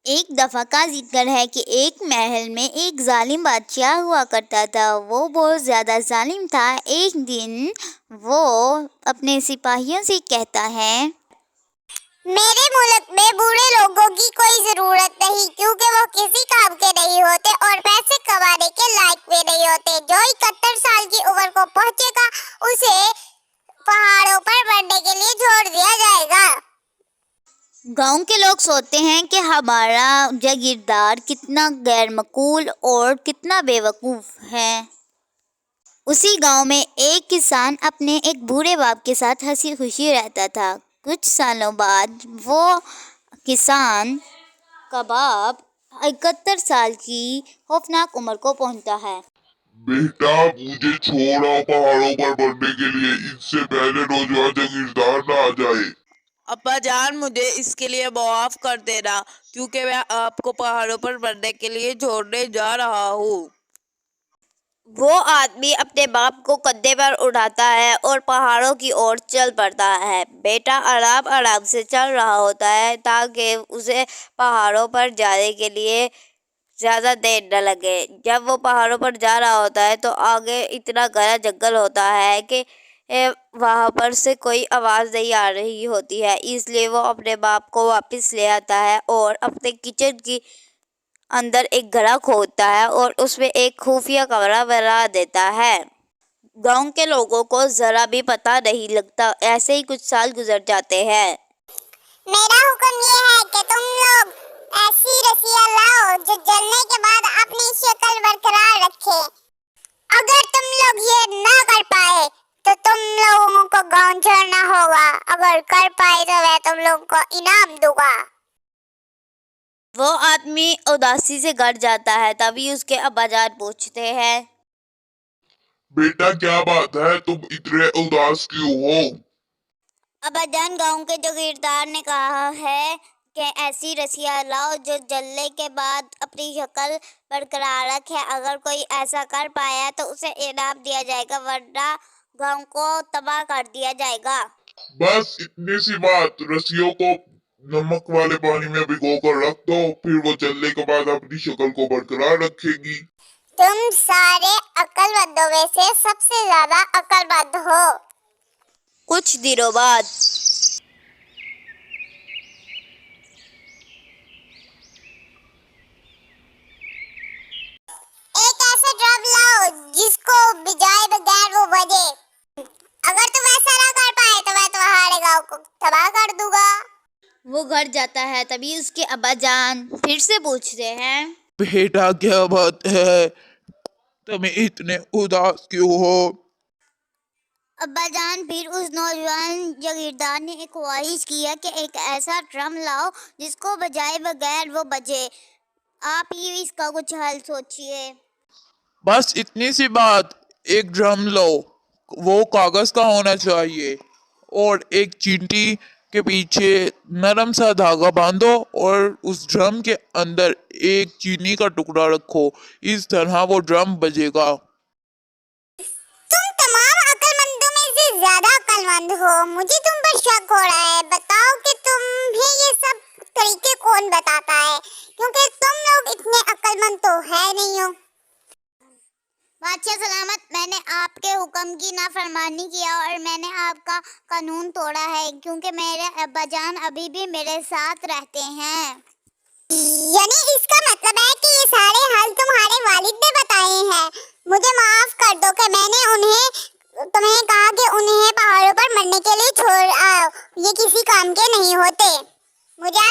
ایک دفعہ کا ذکر ہے کہ ایک محل میں ایک ظالم بادشاہ ہوا کرتا تھا۔ وہ بہت زیادہ ظالم تھا۔ ایک دن وہ اپنے سپاہیوں سے کہتا ہے، میرے ملک میں بوڑھے لوگوں کی کوئی ضرورت نہیں، کیونکہ وہ کسی کام کے نہیں ہوتے اور پیسے کمانے کے لائق بھی نہیں ہوتے۔ جو 71 سال کی عمر کو پہنچے گا اسے پہاڑوں پر بڑھنے کے لیے چھوڑ دیا جائے گا۔ گاؤں کے لوگ سوچتے ہیں کہ ہمارا جاگیردار کتنا غیر معقول اور کتنا بے وقوف ہے۔ اسی گاؤں میں ایک کسان اپنے ایک بوڑھے باپ کے ساتھ ہنسی خوشی رہتا تھا۔ کچھ سالوں بعد وہ کسان کا باپ 71 سال کی خوفناک عمر کو پہنچتا ہے۔ بیٹا مجھے چھوڑا پہاڑوں پر بڑھنے کے لیے، اس سے پہلے نوجوان جاگیردار نہ آ جائے۔ ابا جان مجھے اس کے لیے معاف کر دینا، کیونکہ میں آپ کو پہاڑوں پر بڑھنے کے لیے چھوڑنے جا رہا ہوں۔ وہ آدمی اپنے باپ کو کندھے پر اٹھاتا ہے اور پہاڑوں کی اور چل پڑتا ہے۔ بیٹا آرام آرام سے چل رہا ہوتا ہے تاکہ اسے پہاڑوں پر جانے کے لیے زیادہ دیر نہ لگے۔ جب وہ پہاڑوں پر جا رہا ہوتا ہے تو آگے اتنا گھنا جنگل ہوتا ہے کہ وہاں پر سے کوئی آواز نہیں آ رہی ہوتی ہے، اس لیے وہ اپنے باپ کو واپس لے آتا ہے اور اپنے کچن کی اندر ایک گڑھا کھودتا ہے اور اس میں ایک خفیہ کمرہ بنا دیتا ہے۔ گاؤں کے لوگوں کو ذرا بھی پتہ نہیں لگتا۔ ایسے ہی کچھ سال گزر جاتے ہیں۔ میرا حکم یہ ہے کہ تم لوگ ایسی رسیاں لاؤ جو جلنے کے بعد اپنی شکل برقرار رکھے۔ اگر تم لوگ یہ نہ کر پائے تو تم لوگوں کو گاؤں چھوڑنا ہوگا، اگر کر پائے تو میں تم لوگوں کو انعام دوں گا۔ وہ آدمی اداسی سے گھر جاتا ہے۔ تبھی اس کے ابا جان پوچھتے ہیں، بیٹا کیا بات ہے، تم اتنے اداس کیوں ہو؟ ابا جان، گاؤں کے جاگیردار نے کہا ہے کہ ایسی رسیاں لاؤ جو جلنے کے بعد اپنی شکل برقرار رکھے۔ اگر کوئی ایسا کر پایا تو اسے انعام دیا جائے گا، ورنہ گاؤں کو تباہ کر دیا جائے گا۔ بس اتنی سی بات، رسیوں کو نمک والے پانی میں بھگو کر رکھ دو، پھر وہ جلنے کے بعد اپنی شکل کو برقرار رکھے گی۔ تم سارے عقل مندوں میں سے سب سے زیادہ عقل مند ہو۔ کچھ دنوں بعد ایک ایسا ڈرم لاؤ جس کو بجائے بغیر وہ بجے۔ اگر تم ایسا نہ کر پائے تو میں تمہارے گاؤں کو تباہ کر دوں گا۔ وہ گھر جاتا ہے۔ تبھی اس کے ابا جان پھر سے پوچھتے ہیں، بیٹا کیا بات ہے، تم اتنے اداس کیوں ہو؟ ابا جان، پھر اس نوجوان جاگیردار نے ایک خواہش کی ہے کہ ایک ایسا ڈرم لاؤ جس کو بجائے بغیر وہ بجے۔ آپ ہی اس کا کچھ حل سوچیے۔ بس اتنی سی بات، ایک ڈرم لو، وہ کاغذ کا ہونا چاہیے، اور ایک چینٹی کے پیچھے نرم سا دھاگا باندھو اور اس ڈرم کے اندر ایک چینی کا ٹکڑا رکھو، اس طرح وہ ڈرم بجے گا۔ تم تمام عقل مندوں میں سے زیادہ عقل مند ہو، مجھے تم پر شک ہو رہا ہے۔ بتاؤ کہ تمہیں یہ سب طریقے کون بتاتا ہے، کیونکہ تم لوگ اتنے عقل مند تو ہے نہیں ہو۔ بادشاہ سلامت، میں نے آپ کے حکم کی نافرمانی کیا اور میں نے آپ کا قانون توڑا ہے، کیونکہ میرے ابا جان ابھی بھی میرے ساتھ رہتے ہیں۔ یعنی اس کا مطلب ہے کہ یہ سارے حل تمہارے والد نے بتائے ہیں۔ مجھے معاف کر دو کہ میں نے تمہیں کہا کہ انہیں پہاڑوں پر مرنے کے لیے چھوڑ آؤ، یہ کسی کام کے نہیں ہوتے۔ مجھے